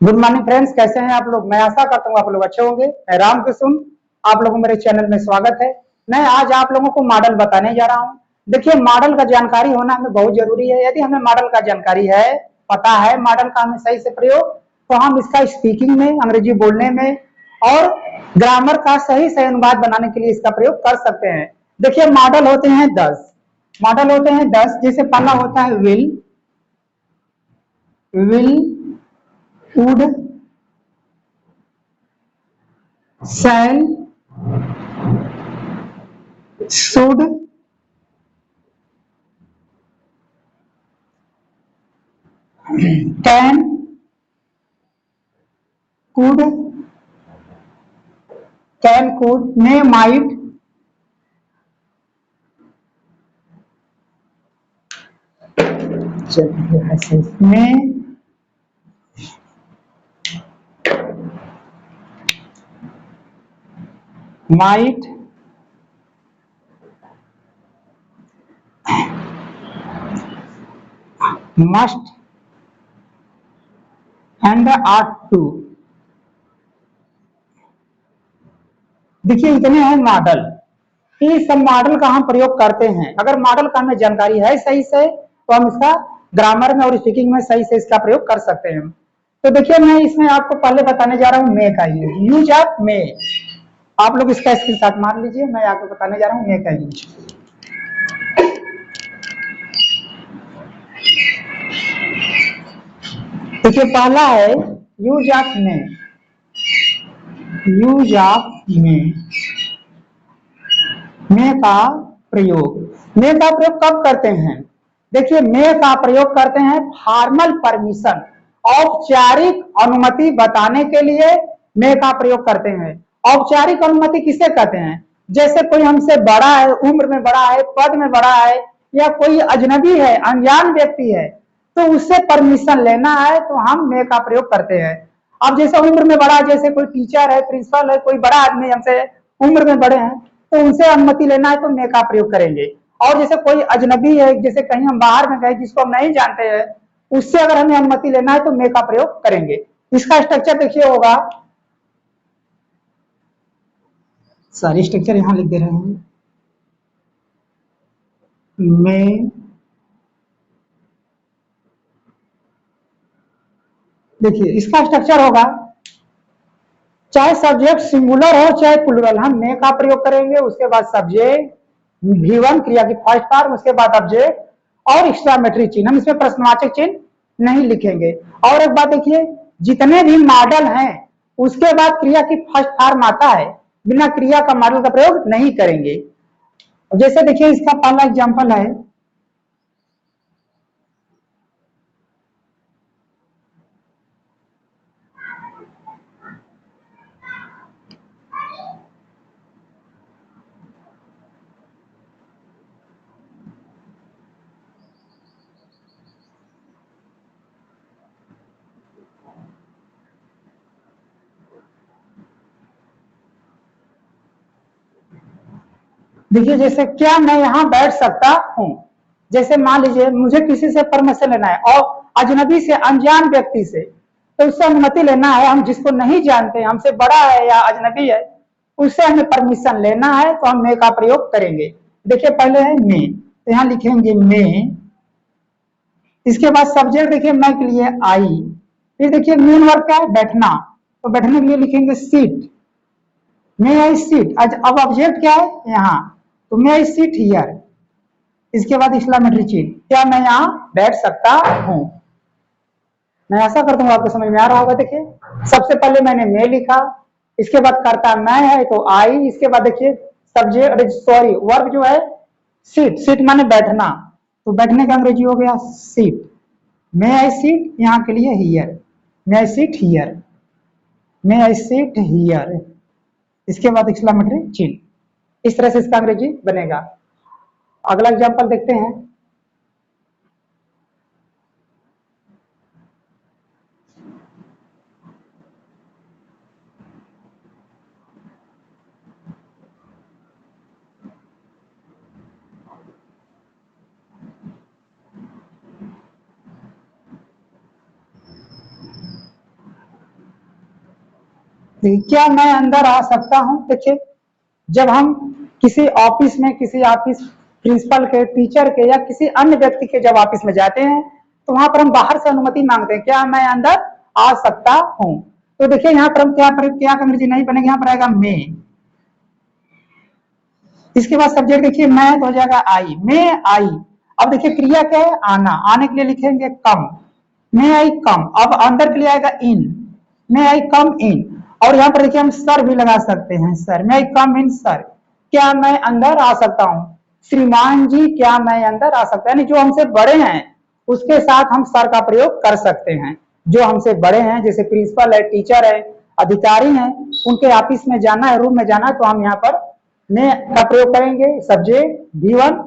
Good morning friends, कैसे हैं आप लोग। मैं आशा करता हूँ आप लोग अच्छे होंगे। मैं रामकृष्ण, आप लोगों को मेरे चैनल में स्वागत है। मैं आज आप लोगों को मॉडल बताने जा रहा हूँ। देखिए, मॉडल का जानकारी होना हमें बहुत जरूरी है। यदि हमें मॉडल का जानकारी है, पता है मॉडल का हमें सही से प्रयोग, तो हम इसका स्पीकिंग में, अंग्रेजी बोलने में और ग्रामर का सही सही अनुवाद बनाने के लिए इसका प्रयोग कर सकते हैं। देखिए, मॉडल होते हैं 10। मॉडल होते हैं 10। जैसे पहला होता है will, would, shall, should, can, could, may, might, may, might, must and ought to. देखिए, इतने हैं मॉडल। इस सब मॉडल का हम प्रयोग करते हैं। अगर मॉडल का हमें जानकारी है सही से, तो हम इसका ग्रामर में और स्पीकिंग में सही से इसका प्रयोग कर सकते हैं। तो देखिए, मैं इसमें आपको पहले बताने जा रहा हूँ मे का यूज ऑफ मे। आप लोग इसका स्क्रीनशॉट मार लीजिए। मैं आपको बताने जा रहा हूँ मे का यूज। देखिए, पहला है use of may. Use of may, may का प्रयोग। मे का प्रयोग कब करते हैं? देखिए, मे का प्रयोग करते हैं फॉर्मल परमिशन, औपचारिक अनुमति बताने के लिए मे का प्रयोग करते हैं। औपचारिक अनुमति किसे कहते हैं? जैसे कोई हमसे बड़ा है, उम्र में बड़ा है, पद में बड़ा है, या कोई अजनबी है, अनजान व्यक्ति है, तो उससे परमिशन लेना है तो हम मे का प्रयोग करते हैं। अब जैसे उम्र में बड़ा, जैसे कोई टीचर है, प्रिंसिपल है, कोई बड़ा आदमी हमसे उम्र में बड़े हैं, तो उनसे अनुमति लेना है तो मे का प्रयोग करेंगे। और जैसे कोई अजनबी है, जैसे कहीं हम बाहर में गए जिसको हम नहीं जानते हैं, उससे अगर हमें अनुमति लेना है तो मे का प्रयोग करेंगे। इसका स्ट्रक्चर देखिए होगा, सारी स्ट्रक्चर यहां लिख दे रहे हैं। मे, देखिए इसका स्ट्रक्चर होगा, चाहे सब्जेक्ट सिंगुलर हो चाहे प्लूरल, हम मे का प्रयोग करेंगे। उसके बाद सब्जेक्ट, V1 क्रिया की फर्स्ट फॉर्म, उसके बाद ऑब्जेक्ट और एक्सक्लेमेटरी चिन्ह। हम इसमें प्रश्नवाचक चिन्ह नहीं लिखेंगे। और एक बात देखिए, जितने भी मॉडल हैं उसके बाद क्रिया की फर्स्ट फॉर्म आता है, बिना क्रिया का मॉडल का प्रयोग नहीं करेंगे। जैसे देखिए, इसका पहला एग्जांपल है, देखिए जैसे क्या मैं यहाँ बैठ सकता हूँ। जैसे मान लीजिए मुझे किसी से परमिशन लेना है, और अजनबी से, अनजान व्यक्ति से, तो उससे अनुमति लेना है। हम जिसको नहीं जानते, हमसे बड़ा है या अजनबी है, उससे हमें परमिशन लेना है तो हम मे का प्रयोग करेंगे। देखिए पहले है मे, तो यहाँ लिखेंगे मे। इसके बाद सब्जेक्ट देखिए मैं के लिए आई। फिर देखिए मेन वर्क क्या है, बैठना, तो बैठने के लिए लिखेंगे सीट। मे आई सीट। अब ऑब्जेक्ट क्या है यहाँ, तो मे आई सीट हियर। इसके बाद एक्सक्लेमेटरी चिन्ह, क्या मैं यहाँ बैठ सकता हूँ। मैं आशा करता हूँ आपको समझ में आ रहा होगा। देखिए सबसे पहले मैंने मे लिखा, इसके बाद करता मैं है तो आई, इसके बाद देखिए सब्जेक्ट, सॉरी वर्ब जो है सीट। सीट माने बैठना, तो बैठने का अंग्रेजी हो गया सीट। मे आई सीट, यहाँ के लिए here. May I seat here, may I seat here. इसके बाद एक्सक्लेमेटरी चिन्ह। इस तरह से इसका अंग्रेजी बनेगा। अगला एग्जाम्पल देखते हैं। देखिए क्या मैं अंदर आ सकता हूं? देखिए जब हम किसी ऑफिस में, किसी ऑफिस प्रिंसिपल के, टीचर के या किसी अन्य व्यक्ति के जब ऑफिस में जाते हैं तो वहां पर हम बाहर से अनुमति मांगते हैं, क्या मैं अंदर आ सकता हूं? तो देखिए यहाँ पर हम क्या का अंग्रेजी नहीं बनेगा, यहाँ पर आएगा मे। इसके बाद सब्जेक्ट देखिए मैं तो हो जाएगा आई, मे आई। अब देखिए क्रिया क्या है? आना। आने के लिए लिखेंगे कम, मे आई कम। अब अंदर के लिए आएगा इन, मे आई कम इन। और यहाँ पर देखिए हम सर भी लगा सकते हैं, सर, मे आई कम इन सर। क्या मैं अंदर आ सकता हूँ? श्रीमान जी क्या मैं अंदर आ सकता हूँ? यानी जो हमसे बड़े हैं उसके साथ हम सर का प्रयोग कर सकते हैं। जो हमसे बड़े हैं जैसे प्रिंसिपल है, टीचर है, अधिकारी हैं, उनके ऑफिस में जाना है, रूम में जाना है, तो हम यहाँ पर मैं का प्रयोग करेंगे। सब्जेक्ट V1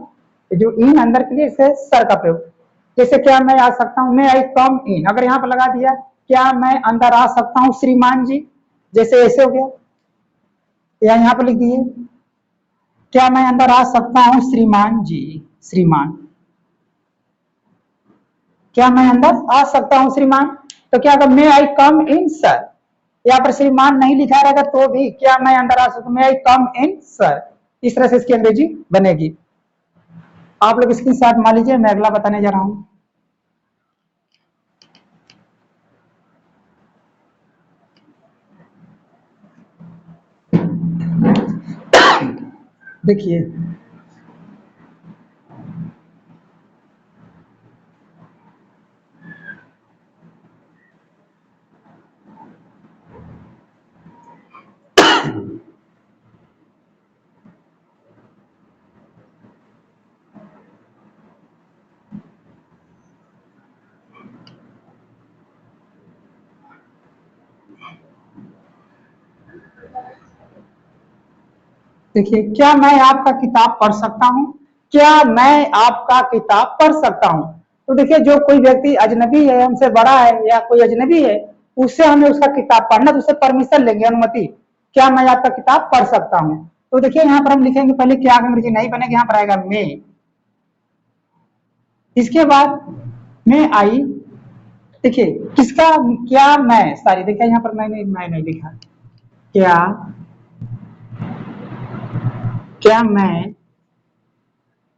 जो इन अंदर के लिए से सर का प्रयोग। जैसे क्या मैं आ सकता हूं, मैं आई कम इन। अगर यहाँ पर लगा दिया क्या मैं अंदर आ सकता हूं श्रीमान जी, जैसे ऐसे हो गया, या यहाँ पर लिख दिए क्या मैं अंदर आ सकता हूं श्रीमान जी, श्रीमान, क्या मैं अंदर आ सकता हूं श्रीमान। तो क्या अगर मे आई कम इन सर, यहाँ पर श्रीमान नहीं लिखा रहेगा तो भी क्या मैं अंदर आ सकता हूं, मे आई कम इन सर। इस तरह से इसकी अंग्रेजी बनेगी। आप लोग इसके साथ मान लीजिए, मैं अगला बताने जा रहा हूं। देखिए देखिए क्या मैं आपका किताब पढ़ सकता हूं, क्या मैं आपका किताब पढ़ सकता हूं। तो देखिए जो कोई व्यक्ति अजनबी है, हमसे बड़ा है या कोई अजनबी है, उससे हमें उसका किताब पढ़ना, तो उससे परमिशन लेंगे, अनुमति। क्या मैं आपका किताब पढ़ सकता हूं। तो देखिए यहाँ पर हम लिखेंगे पहले क्या अंग्रेजी नहीं बनेगी, यहाँ पर आएगा मे। इसके बाद मैं आई, देखिए किसका, क्या मैं, सॉरी देखिए यहाँ पर मैं नहीं लिखा, क्या क्या मैं,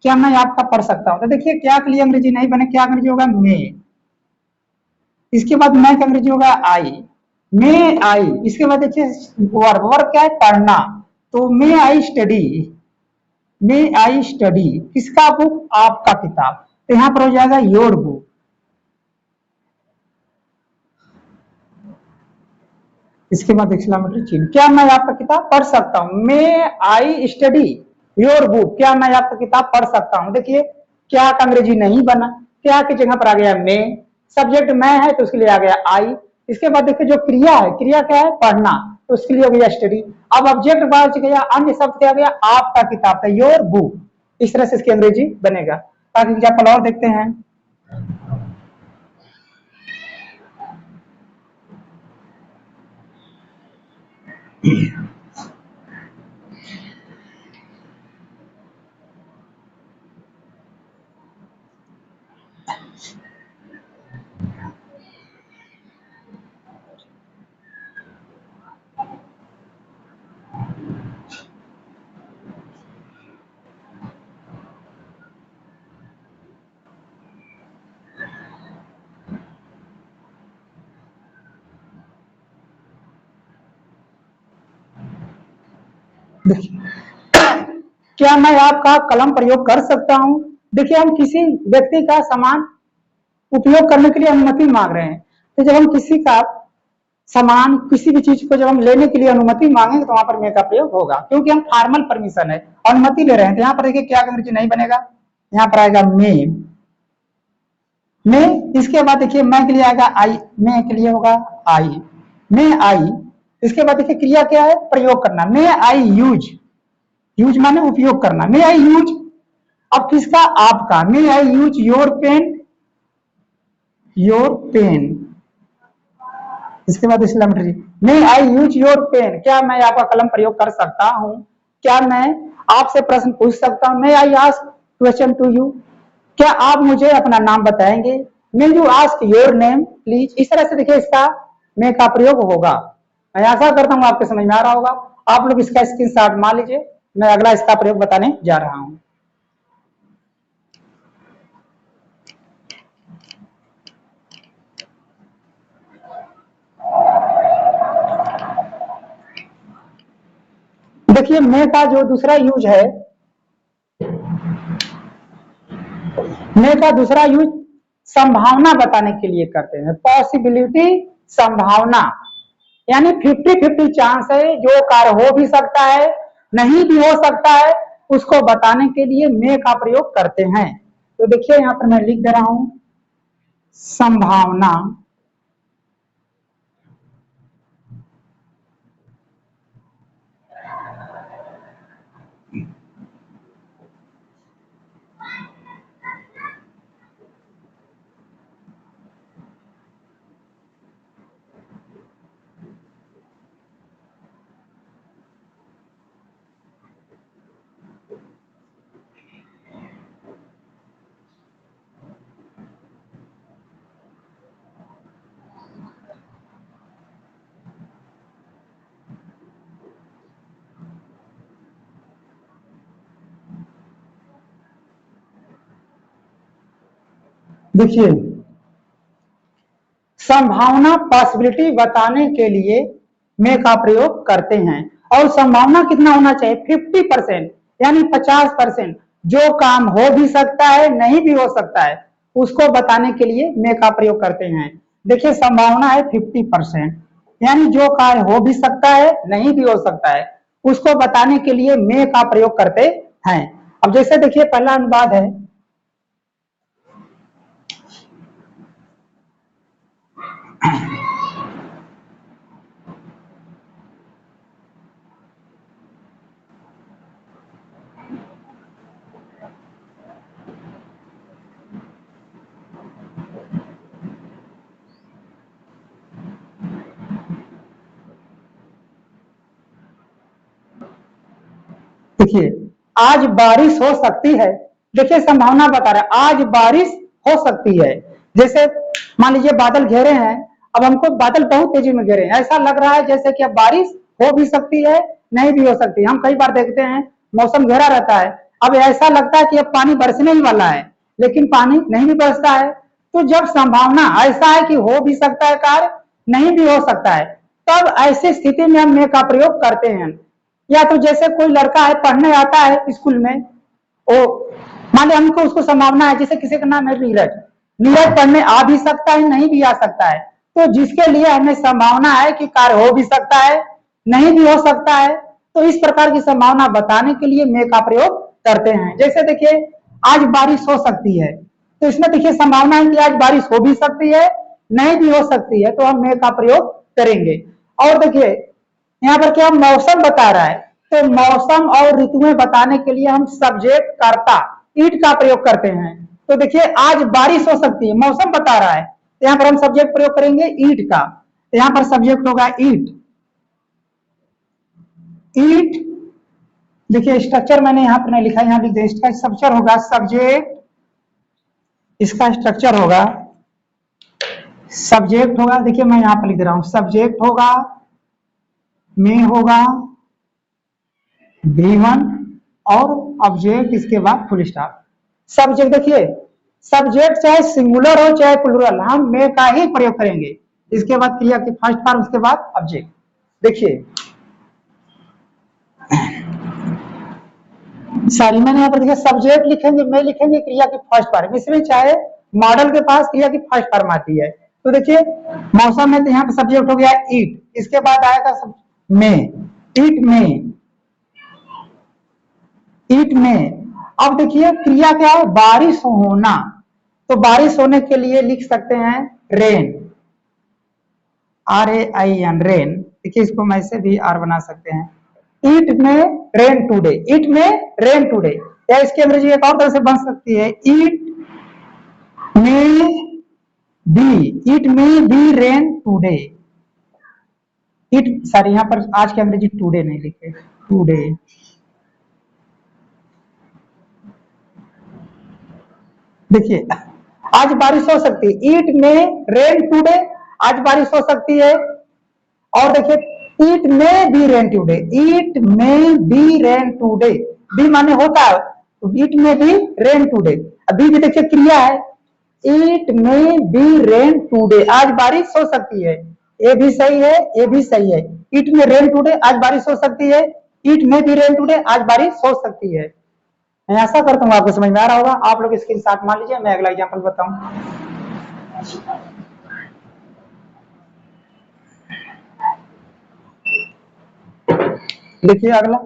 क्या मैं आपका पढ़ सकता हूं। तो देखिए क्या के लिए अंग्रेजी नहीं बने, क्या अंग्रेजी होगा मे। इसके बाद मैं का अंग्रेजी होगा आई, मे आई। इसके बाद देखिए वर्ब, वर्ब क्या है? पढ़ना। तो may I study, may I study किसका बुक, आपका किताब। तो यहां पर हो जाएगा योर बुक। इसके बाद एक्सक्लेमेटरी चिन्ह, क्या मैं आपका किताब पढ़ सकता हूं, may I study your book, क्या मैं आपका किताब पढ़ सकता हूं। देखिए क्या का अंग्रेजी नहीं बना, क्या की जगह पर आ गया मे। सब्जेक्ट मैं है तो उसके लिए आ गया आई। इसके बाद देखिए जो क्रिया है, क्रिया क्या है? पढ़ना, तो उसके लिए हो गया स्टडी। अब ऑब्जेक्ट बाद गया, अन्य शब्द क्या गया? आपका किताब था, योर बुक। इस तरह से इसकी अंग्रेजी बनेगा। ताकि एग्जाम्पल और देखते हैं। देखिए क्या मैं आपका कलम प्रयोग कर सकता हूं। देखिए हम किसी व्यक्ति का सामान उपयोग करने के लिए अनुमति मांग रहे हैं। तो जब हम किसी का सामान, किसी भी चीज को जब हम लेने के लिए अनुमति मांगेंगे तो वहां पर मे का प्रयोग होगा, क्योंकि हम फॉर्मल परमिशन है, अनुमति ले रहे हैं। तो यहाँ पर देखिए क्या अंग्रेजी नहीं बनेगा, यहाँ पर आएगा मे, मे। इसके बाद देखिए मैं के लिए आएगा आई, मे के लिए होगा आई, मे आई। इसके बाद देखिए क्रिया क्या है? प्रयोग करना, मे आई यूज, यूज माने उपयोग करना, मे आई यूज। अब किसका? आपका, may I use your pen, your pen. इसके बाद exclamatory, may I use your pen, क्या मैं आपका कलम प्रयोग कर सकता हूं। क्या मैं आपसे प्रश्न पूछ सकता हूं, may I ask question to you, क्या आप मुझे अपना नाम बताएंगे। May you ask your name please. इस तरह से देखिए इसका मे का प्रयोग होगा। मैं आशा करता हूँ आपके समझ में आ रहा होगा। आप लोग इसका स्क्रीनशॉट मान लीजिए, मैं अगला इसका प्रयोग बताने जा रहा हूँ। देखिए मे का जो दूसरा यूज है, मे का दूसरा यूज संभावना बताने के लिए करते हैं। पॉसिबिलिटी, संभावना, यानी 50-50 चांस है, जो कार्य हो भी सकता है नहीं भी हो सकता है, उसको बताने के लिए मे का प्रयोग करते हैं। तो देखिए यहां पर मैं लिख दे रहा हूं, संभावना देखिए संभावना पॉसिबिलिटी बताने के लिए मे का प्रयोग करते हैं। और संभावना कितना होना चाहिए? 50%, यानी 50%। जो काम हो भी सकता है नहीं भी हो सकता है, उसको बताने के लिए मे का प्रयोग करते हैं। देखिए संभावना है 50%, यानी जो कार्य हो भी सकता है नहीं भी हो सकता है, उसको बताने के लिए मे का प्रयोग करते हैं। अब जैसे देखिए पहला अनुवाद है, देखिए आज बारिश हो सकती है। देखिए संभावना बता रहा है आज बारिश हो सकती है। जैसे मान लीजिए बादल घेरे हैं, अब हमको बादल बहुत तेजी में घेरे हैं, ऐसा लग रहा है जैसे कि अब बारिश हो भी सकती है नहीं भी हो सकती है। हम कई बार देखते हैं मौसम घेरा रहता है, अब ऐसा लगता है कि अब पानी बरसने ही वाला है, लेकिन पानी नहीं भी बरसता है। तो जब संभावना ऐसा है कि हो भी सकता है कार्य नहीं भी हो सकता है, तब ऐसी स्थिति में हम मे का प्रयोग करते हैं। या तो जैसे कोई लड़का है पढ़ने आता है स्कूल में, वो मान लीजिए हमको उसको संभावना है, जैसे किसी का नाम है नीरज, नीरज पढ़ने आ भी सकता है नहीं भी आ सकता है, तो जिसके लिए हमें संभावना है कि कार्य हो भी सकता है नहीं भी हो सकता है, तो इस प्रकार की संभावना बताने के लिए मे का प्रयोग करते हैं। जैसे देखिए आज बारिश हो सकती है, तो इसमें देखिए संभावना है कि आज बारिश हो भी सकती है नहीं भी हो सकती है, तो हम मे का प्रयोग करेंगे। और देखिए यहाँ पर क्या मौसम बता रहा है, तो मौसम और ऋतुएं बताने के लिए हम सब्जेक्ट कर्ता ईट का प्रयोग करते हैं। तो देखिए आज बारिश हो सकती है, मौसम बता रहा है, तो यहाँ पर हम सब्जेक्ट प्रयोग करेंगे ईट का। तो यहाँ पर सब्जेक्ट होगा ईट। ईट देखिए स्ट्रक्चर मैंने यहाँ पर नहीं लिखा, यहाँ लिख दिया, इसका स्ट्रक्चर होगा सब्जेक्ट, इसका स्ट्रक्चर होगा सब्जेक्ट होगा, देखिए मैं यहाँ पर लिख दे रहा हूं, सब्जेक्ट होगा, में होगा, V1 और ऑब्जेक्ट, इसके बाद फुल स्टॉप। सब्जेक्ट देखिए सब्जेक्ट चाहे सिंगुलर हो चाहे प्लूरल, हम मे का ही प्रयोग करेंगे। इसके बाद क्रिया की फर्स्ट फॉर्म, उसके बाद ऑब्जेक्ट। देखिए सॉरी मैंने यहाँ पर देखिए सब्जेक्ट लिखेंगे, मे लिखेंगे, क्रिया की फर्स्ट फॉर्म, इसमें चाहे मॉडल के पास क्रिया की फर्स्ट फॉर्म आती है। तो देखिए मौसम में तो यहाँ पर सब्जेक्ट हो गया ईट, इसके बाद आएगा मे, ईट में, ईट में। अब देखिए क्रिया क्या है? बारिश होना, तो बारिश होने के लिए लिख सकते हैं रेन, RAIN, रेन। देखिए इसको हम ऐसे भी आर बना सकते हैं, ईट में रेन टूडे, ईट में रेन टूडे। या इसकी अंग्रेजी एक और तरह से बन सकती है, ईट में बी, ईट में बी रेन टूडे। ईट सॉरी यहाँ पर आज की अंग्रेजी टूडे नहीं लिखे, टूडे। देखिए आज बारिश हो सकती है, ईट में रेन टूडे, आज बारिश हो सकती है। और देखिए it may be rain today, it may be rain today, be माने होता है, it may be rain today. अभी भी देखिए क्रिया है, it may be rain today, आज बारिश हो सकती है, ये भी सही है, ये भी सही है। इट मे रेन टूडे, आज बारिश हो सकती है, it may be rain today, आज बारिश हो सकती है। मैं आशा करता हूँ आपको समझ में आ रहा होगा। आप लोग इसके साथ मान लीजिए, मैं अगला एग्जाम्पल बताऊं। देखिए अगला,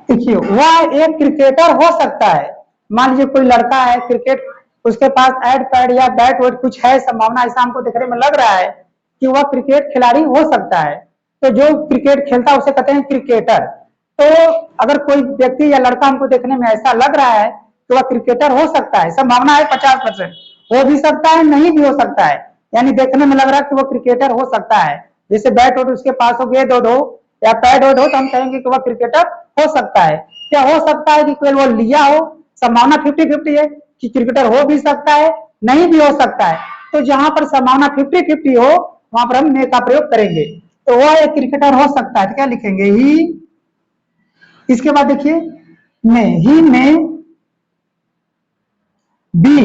देखिए वह एक क्रिकेटर हो सकता है। मान लीजिए कोई लड़का है, क्रिकेट उसके पास एड पैड या बैट वैट कुछ है, संभावना ऐसा हमको देखने में लग रहा है कि वह क्रिकेट खिलाड़ी हो सकता है। तो जो क्रिकेट खेलता है उसे कहते हैं क्रिकेटर। तो अगर कोई व्यक्ति या लड़का हमको देखने में ऐसा लग रहा है तो वह क्रिकेटर हो सकता है, संभावना है 50%, हो भी सकता है, नहीं भी हो सकता है। यानी देखने में लग रहा है कि वो क्रिकेटर हो सकता है। जैसे बैट वोट उसके पास हो, गेंद वोट हो या पैड वोट हो, तो हम कहेंगे कि वह क्रिकेटर हो सकता है। क्या हो सकता है कि केवल वो लिया हो, संभावना 50-50 है कि क्रिकेटर हो भी सकता है, नहीं भी हो सकता है। तो जहां पर संभावना 50-50 हो वहां पर हम मे का प्रयोग करेंगे। तो वह एक क्रिकेटर हो सकता है, तो क्या लिखेंगे, ही। इसके बाद देखिए मे, ही मे बी,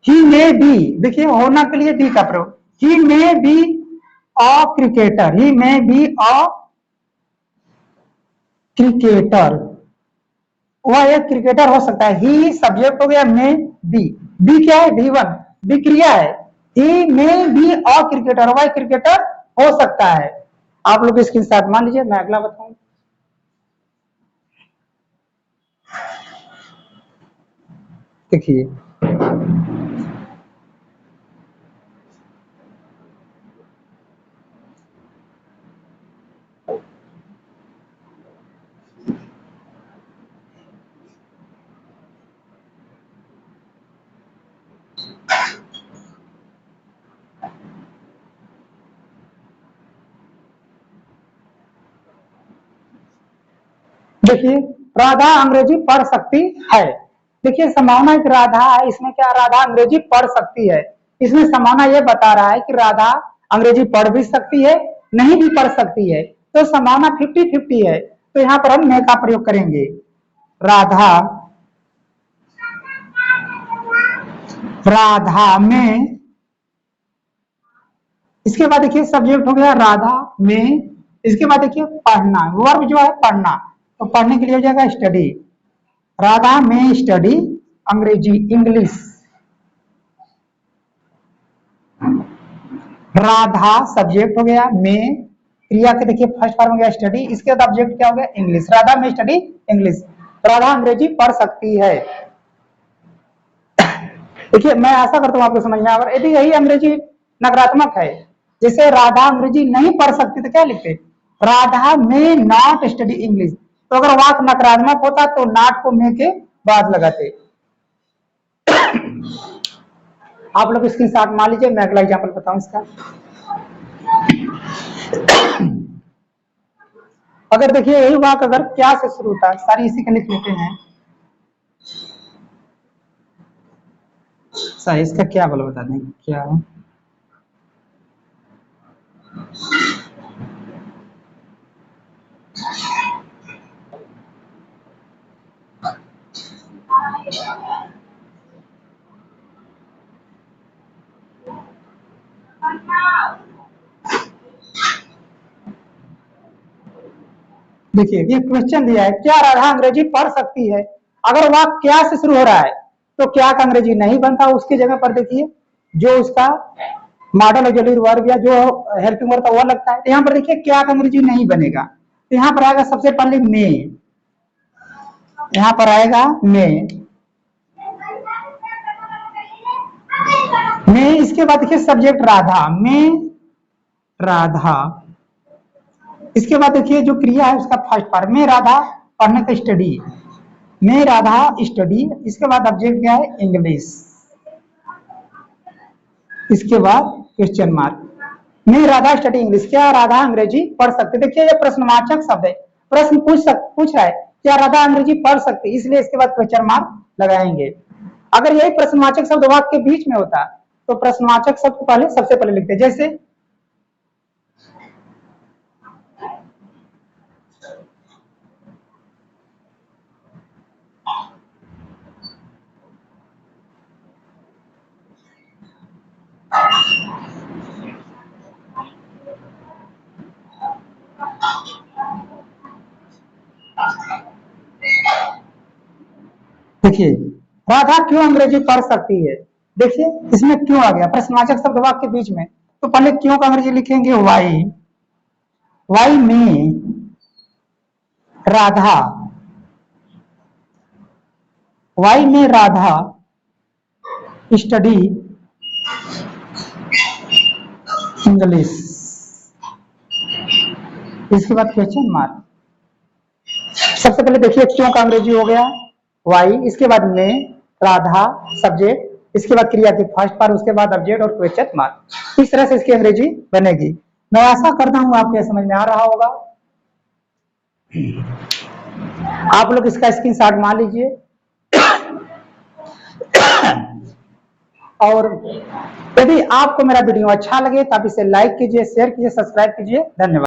ही मे बी, देखिए होना के लिए बी का प्रयोग, he may be a cricketer, he may be a cricketer, वह एक क्रिकेटर हो सकता है। ही सब्जेक्ट हो गया, मे बी, बी क्या है, V1, बी क्रिया है। ही मे बी अ क्रिकेटर, वह क्रिकेटर हो सकता है। आप लोग इसके साथ मान लीजिए, मैं अगला बताऊं। देखिए देखिए राधा अंग्रेजी पढ़ सकती है। देखिए संभावना कि राधा है, इसमें क्या, राधा अंग्रेजी पढ़ सकती है। इसमें संभावना यह बता रहा है कि राधा अंग्रेजी पढ़ भी सकती है, नहीं भी पढ़ सकती है। तो संभावना 50-50 है। तो यहाँ पर हम मे का प्रयोग करेंगे, राधा, राधा में, इसके बाद देखिए सब्जेक्ट हो गया राधा में, इसके बाद देखिए पढ़ना, वर्ब जो है पढ़ना, तो पढ़ने के लिए हो जाएगा स्टडी, राधा में स्टडी अंग्रेजी, इंग्लिश। राधा सब्जेक्ट हो गया, में क्रिया के देखिए फर्स्ट फॉर्म हो गया स्टडी, इसके बाद ऑब्जेक्ट क्या हो गया, इंग्लिश, राधा में स्टडी इंग्लिश, राधा अंग्रेजी पढ़ सकती है। देखिए मैं आशा करता हूँ आपको समझ में आ रहा है। यदि यही अंग्रेजी नकारात्मक है, जैसे राधा अंग्रेजी नहीं पढ़ सकती, तो क्या लिखते, राधा में नॉट स्टडी इंग्लिश। तो अगर वाक्य नकारात्मक होता तो नॉट को में के बाद लगाते। आप लोग इसके साथ मान लीजिए, मैं अगला एग्जाम्पल बताऊं इसका। अगर देखिए यही वाक्य अगर क्या से शुरू होता है, सारी इसी के लिख लेते हैं। सही, इसका क्या बोलो बता दें, क्या देखिए ये क्वेश्चन दिया है, क्या राधा अंग्रेजी पढ़ सकती है। अगर वह क्या से शुरू हो रहा है तो क्या का अंग्रेजी नहीं बनता, उसकी जगह पर देखिए जो उसका मॉडल ऑक्सिलरी वर्ब या जो हेल्पिंग वर्ब था वह लगता है। यहाँ पर देखिए क्या का अंग्रेजी नहीं बनेगा, तो यहाँ पर आएगा सबसे पहले मे, यहाँ पर आएगा मे, मे, इसके बाद देखिए सब्जेक्ट राधा, में राधा, इसके बाद देखिए जो क्रिया है उसका फर्स्ट पार्ट में राधा, पढ़ने का स्टडी, मैं राधा स्टडी, इसके बाद ऑब्जेक्ट क्या है, इंग्लिश, इसके बाद क्वेश्चन मार्क। मैं राधा स्टडी इंग्लिश, क्या राधा अंग्रेजी पढ़ सकती? देखिए ये प्रश्नवाचक शब्द है, प्रश्न पूछ रहा है क्या राधा अंग्रेजी पढ़ सकती, इसलिए इसके बाद क्वेश्चन मार्क लगाएंगे। अगर यही प्रश्नवाचक शब्द वाक्य के बीच में होता तो प्रश्नवाचक शब्द पहले सबसे पहले लिखते, जैसे देखिए राधा क्यों अंग्रेजी पढ़ सकती है, देखिए इसमें क्यों आ गया, प्रश्नवाचक शब्द वाक्य के बीच में, तो पहले क्यों का अंग्रेजी लिखेंगे वाई में राधा, वाई में राधा स्टडी इंग्लिश, इसके बाद क्वेश्चन मार्क। सबसे पहले देखिए क्यों का अंग्रेजी हो गया वाई, इसके बाद में राधा सब्जेक्ट, इसके बाद क्रिया के फर्स्ट पार्ट, उसके बाद ऑब्जेक्ट और क्वेश्चन मार्क। इस तरह से इसकी अंग्रेजी बनेगी। मैं आशा करता हूं आपको समझ में आ रहा होगा। आप लोग इसका स्क्रीनशॉट मान लीजिए और यदि आपको मेरा वीडियो अच्छा लगे तो आप इसे लाइक कीजिए, शेयर कीजिए, सब्सक्राइब कीजिए। धन्यवाद।